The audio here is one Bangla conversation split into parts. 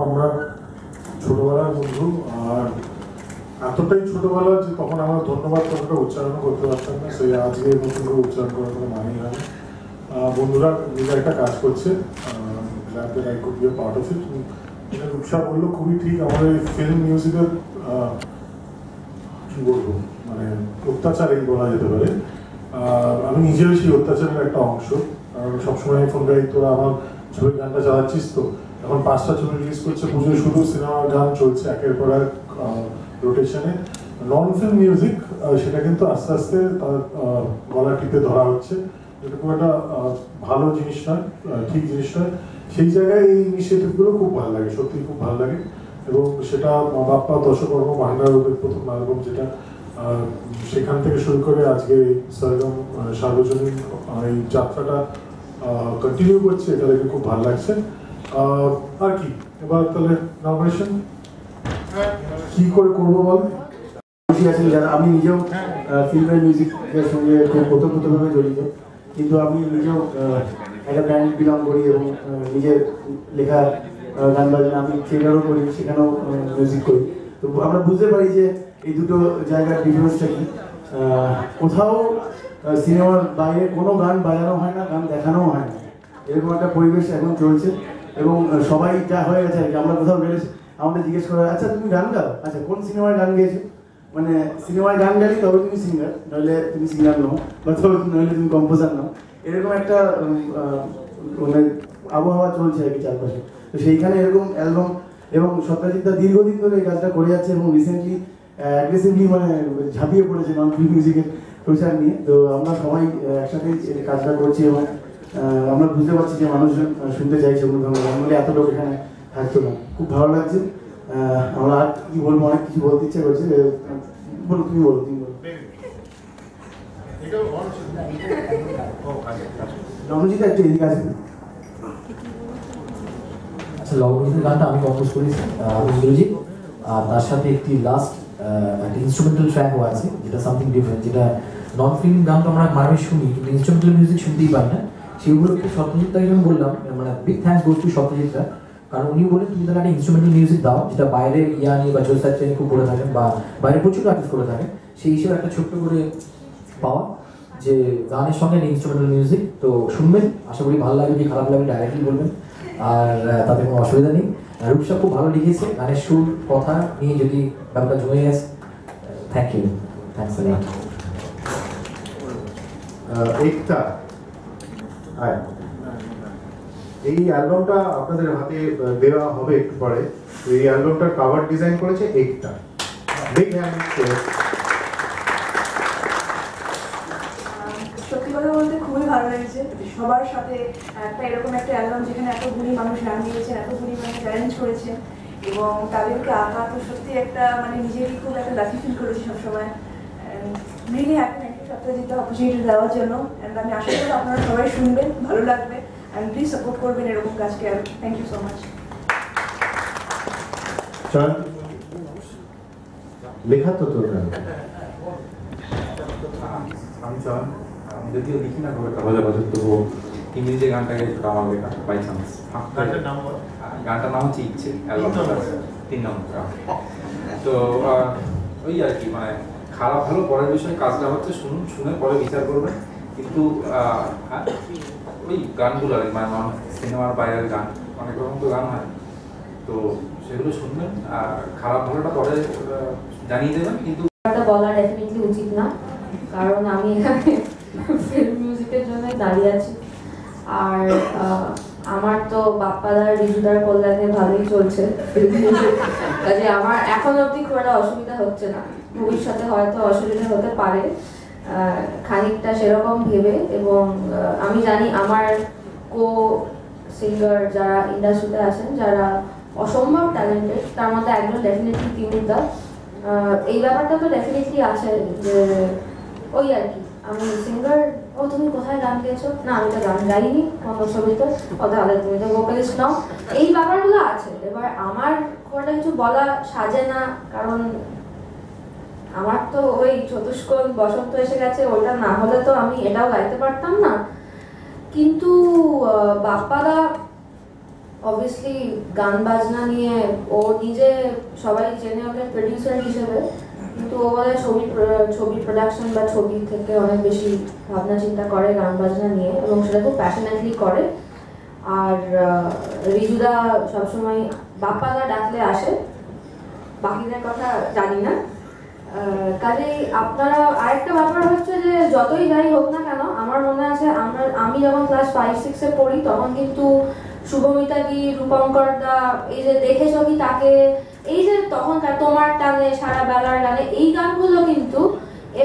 আমরা ছোটবেলার বন্ধু, আর এতটাই ছোটবেলা যে তখন আমরা ধন্যবাদ কথাটা উচ্চারণ করতে পারতাম না। সেই আজকে নতুন করে উচ্চারণ করার কোনো মানেই হয় না। বন্ধুরা নিজে একটা কাজ করছে, পার্ট অফ ইট। রূপসা বললো খুবই ঠিক, আমাদের ফিল্ম মিউজিকের কি বলবো মানে অত্যাচারই বলা যেতে পারে। আমি নিজেও সেই অত্যাচারের একটা অংশ। সবসময় ফোন গাড়ি তোরা আমার ছবির গানটা চালাচ্ছিস, তো এখন 5টা ছবি রিলিজ করছে, পুজোয় শুধু সিনেমার গান চলছে একের পর এক রোটেশনে। নন ফিল্ম মিউজিক সেটা কিন্তু আস্তে আস্তে তার গলা টিপে ধরা হচ্ছে, এটা খুব একটা ভালো জিনিস নয়, ঠিক জিনিস নয়। সেই জায়গায় এই ইনিশিয়েটিভগুলো খুব ভালো লাগে, সত্যি খুব ভালো লাগে। এবং সেটা মা বাপ্পা দশকর্ম ভান্ডার ওদের প্রথম অ্যালবাম, যেটা সেখান থেকে শুরু করে আজকে সরগম সার্বজনীন এই যাত্রাটা কন্টিনিউ করছে, এটা দেখে খুব ভালো লাগছে। আর কি এবার তাহলে নমিনেশন কি করে করবো বল? আছেন যারা, আমি নিজেও ফিল্মের মিউজিকের সঙ্গে খুব ওতপ্রোতভাবে জড়িত, কিন্তু আমি নিজেও একটা ব্র্যান্ড বিলং করি এবং নিজের লেখা গান বাজনা আমি থিয়েটারও করি, সেখানেও মিউজিক করি। তো আমরা বুঝতে পারি যে এই দুটো জায়গার ডিফারেন্সটা কি। কোথাও সিনেমার বাইরে কোনো গান বাজানো হয় না, গান দেখানোও হয় না, এরকম একটা পরিবেশ এখন চলছে। এবং সবাই যা হয়ে গেছে আর কি, আমরা কোথাও গেলে আমাদের জিজ্ঞেস করা, আচ্ছা তুমি গান গাও, আচ্ছা কোন সিনেমায় গান গেয়েছো, মানে সিনেমায় গান গালি তবে তুমি সিঙ্গার, নইলে তুমি সিঙ্গার নও, বা তবে নইলে তুমি কম্পোজার নও, এরকম একটা মানে আবহাওয়া চলছে আর কি চারপাশে। তো সেইখানে এরকম অ্যালবাম, এবং সত্যজিৎ দা দীর্ঘদিন ধরে এই কাজটা করে যাচ্ছে এবং রিসেন্টলি অ্যাগ্রেসিভলি মানে ঝাঁপিয়ে পড়েছে নন ফিল্ম মিউজিকের প্রচার নিয়ে। তো আমরা সবাই একসাথে কাজটা করছি এবং আমরা বুঝতে পারছি যে মানুষজন শুনতে চাইছে অন্য ধরনের গান, বলে এত লোক এখানে থাকতো না। খুব ভালো লাগছে। আমরা আর কি বলবো, অনেক কিছু বলতে ইচ্ছে করছে। বলো, তুমি বলো, তুমি বলো। রণজিৎ একটু এদিকে আছে। আচ্ছা, লবণজিতের গানটা আমি কম্পোজ করেছি ইন্দ্রজিৎ, আর তার সাথে একটি লাস্ট একটা ইনস্ট্রুমেন্টাল ট্র্যাকও আছে, যেটা সামথিং ডিফারেন্ট, যেটা নন ফিল্ম গান তো আমরা মানবে শুনি, কিন্তু ইনস্ট্রুমেন্টাল মিউজিক শুনতেই পাই না। সেগুলোকে সত্যজিৎটাকে আমি বললাম, মানে বিগ থ্যাঙ্কস গোজ টু সত্যজিৎটা, কারণ উনি বলেন তুমি তাহলে একটা ইনস্ট্রুমেন্টাল মিউজিক দাও, যেটা বাইরে ইয়ানি বা জোসার ট্রেন খুব করে থাকেন বা বাইরে প্রচুর আর্টিস্ট করে থাকেন, সেই হিসেবে একটা ছোট্ট করে পাওয়া যে গানের সঙ্গে ইনস্ট্রুমেন্টাল মিউজিক। তো শুনবেন, আশা করি ভালো লাগবে, কি খারাপ লাগবে ডাইরেক্টলি বলবেন, আর তাতে কোনো অসুবিধা নেই। রূপসা খুব ভালো লিখেছে, গানের সুর কথা নিয়ে যদি ব্যাপারটা জমে গেছে। থ্যাংক ইউ, থ্যাংকস আ লট। একতা, এই অ্যালবামটা আপনাদের হাতে দেওয়া হবে একটু পরে। এই অ্যালবামটার কভার ডিজাইন করেছে একতা। Big hand. সত্যি কথা বলতে খুবই ভালো লেগেছে সবার সাথে একটা এরকম একটা অ্যালবাম, যেখানে এত গুণী মানুষ গান গিয়েছেন, এত গুণী মানুষ চ্যালেঞ্জ করেছেন, এবং তাদেরকে আঁকা তো সত্যি একটা মানে নিজেরই খুব একটা লাকি ফিল করেছি সবসময়। Really happy, thank you Satyajit opportunity দেওয়ার জন্য। অ্যান্ড আমি আশা করি আপনারা সবাই শুনবেন, ভালো লাগবে, অ্যান্ড প্লিজ সাপোর্ট করবেন এরকম কাজকে। আর থ্যাংক ইউ সো মাচ। লেখা তো তোর আমি চান, আমি যদিও লিখি না খুব একটা বাজে বাজে, তবুও ইংরেজি গানটাকে আমার লেখা বাই চান্স। গানটার নাম হচ্ছে ইচ্ছে, অ্যালবামটা 3 নম্বর। তো ওই আর কি, মানে খারাপ ভালো পরের বিষয়ে, কাজটা হচ্ছে শুনুন, শুনে পরে বিচার করবেন। কিন্তু ওই গানগুলো আর কি, মানে সিনেমার বাইরের গান, অনেক রকম তো গান হয়, তো সেগুলো শুনবেন, খারাপ ভালোটা পরে জানিয়ে দেবেন। কিন্তু বলা ডেফিনেটলি উচিত না, কারণ আমি এখানে ফিল্ম মিউজিকের জন্য দাঁড়িয়ে আছি। আর আমার তো বাপ্পাদার রিজুদার কল্যাণে ভালোই চলছে ফিল্ম মিউজিক, কাজে আমার এখন অবধি খুব একটা অসুবিধা হচ্ছে না। ভবিষ্যতে হয়তো অসুবিধা হতে পারে খানিকটা সেরকম ভেবে। এবং আমি জানি আমার কো সিঙ্গার যারা ইন্ডাস্ট্রিতে আছেন, যারা অসম্ভব ট্যালেন্টেড, তার মধ্যে একজন ডেফিনেটলি তিমিরদা। এই ব্যাপারটা তো ডেফিনেটলি আছে যে ওই আর কি, আমি সিঙ্গার, ও তুমি কোথায় গান গেয়েছো, না আমি তো গান গাইনি কোনো ছবিতে, তাহলে তুমি তো ভোকালিস্ট নাও, এই ব্যাপারগুলো আছে। এবার আমার খুব একটা কিছু বলা সাজে না, কারণ আমার তো ওই চতুষ্কোণ বসন্ত এসে গেছে, ওটা না হলে তো আমি এটাও গাইতে পারতাম না। কিন্তু বাপ্পাদা অবভিয়াসলি গান বাজনা নিয়ে ও নিজে সবাই চেনে ওকে প্রডিউসার হিসেবে, কিন্তু ও বলে ছবি প্রোডাকশন বা ছবি থেকে অনেক বেশি ভাবনা চিন্তা করে গান বাজনা নিয়ে এবং সেটা খুব প্যাশনেটলি করে। আর রিজুদা সবসময় বাপ্পাদা ডাকলে আসে, বাকিদের কথা জানি না। কাজেই আপনারা আরেকটা ব্যাপার হচ্ছে যে যতই যাই হোক না কেন, আমার মনে আছে আমি যখন ক্লাস 5-6-এ পড়ি তখন কিন্তু শুভমিতা দি, রূপঙ্কর দা, এই যে দেখেছো কি তাকে, এই যে তখনকার তোমার টানে, সারা বেলার গানে, এই গানগুলো কিন্তু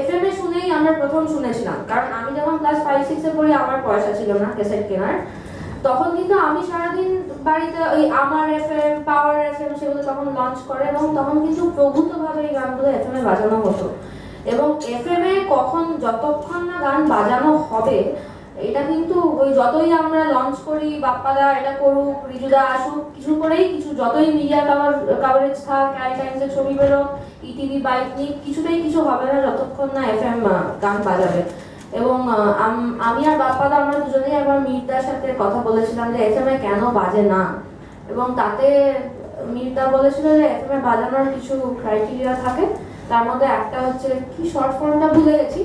FM এ শুনেই আমরা প্রথম শুনেছিলাম। কারণ আমি যখন ক্লাস 5-6-এ পড়ি আমার পয়সা ছিল না ক্যাসেট কেনার, তখন কিন্তু আমি সারাদিন বাড়িতে ওই আমার FM, পাওয়ার FM সেগুলো তখন লঞ্চ করে এবং তখন কিন্তু প্রভূতভাবে এই গানগুলো FM এ বাজানো হতো। এবং FM এ কখন যতক্ষণ না গান বাজানো হবে এটা কিন্তু ওই যতই আমরা লঞ্চ করি, বাপ্পাদা এটা করুক, রিজুদা আসুক, কিছু করেই কিছু যতই মিডিয়া কাভারেজ থাক, টাইমসের ছবি বেরোক, ইটিভি বাইক নিক, কিছুতেই কিছু হবে না যতক্ষণ না FM গান বাজাবে। এবং আমি আর বাপ্পাদা আমরা দুজনেই একবার মিরদার সাথে কথা বলেছিলাম যে FM এ কেন বাজে না, এবং তাতে মিরদা বলেছিল যে FM এ বাজানোর কিছু ক্রাইটেরিয়া থাকে, তার মধ্যে একটা হচ্ছে কি শর্ট ফর্মটা ভুলে গেছি,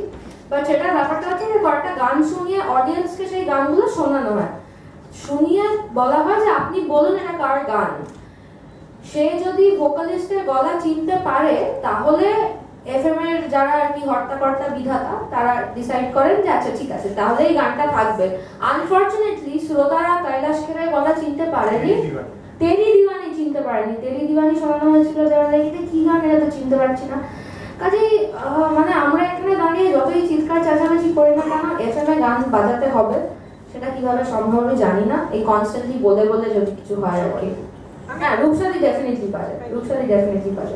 বাট সেটা ব্যাপারটা হচ্ছে যে কয়েকটা গান শুনিয়ে অডিয়েন্সকে সেই গানগুলো শোনানো হয়, শুনিয়ে বলা হয় যে আপনি বলুন এটা কার গান। সে যদি ভোকালিস্টের গলা চিনতে পারে তাহলে FM এর যারা আর কি হর্তাকর্তা বিধাতা তারা ডিসাইড করেন যে আচ্ছা ঠিক আছে তাহলে এই গানটা থাকবে। আনফরচুনেটলি শ্রোতারা কৈলাস খেরের গলা চিনতে পারেনি, তেরি দিওয়ানি চিনতে পারেনি। তেরি দিওয়ানি শোনানো হয়েছিল যারা এটা কি গান, এটা তো চিনতে পারছি না। কাজেই মানে আমরা এখানে দাঁড়িয়ে যতই চিৎকার চেঁচামেচি করি না কেন FM এ গান বাজাতে হবে, সেটা কিভাবে সম্ভব আমি জানি না। এই কনস্ট্যান্টলি বলে বলে যদি কিছু হয় আর কি। হ্যাঁ, রূপসাদি ডেফিনেটলি পারে, রূপসাদি ডেফিনেটলি পারে।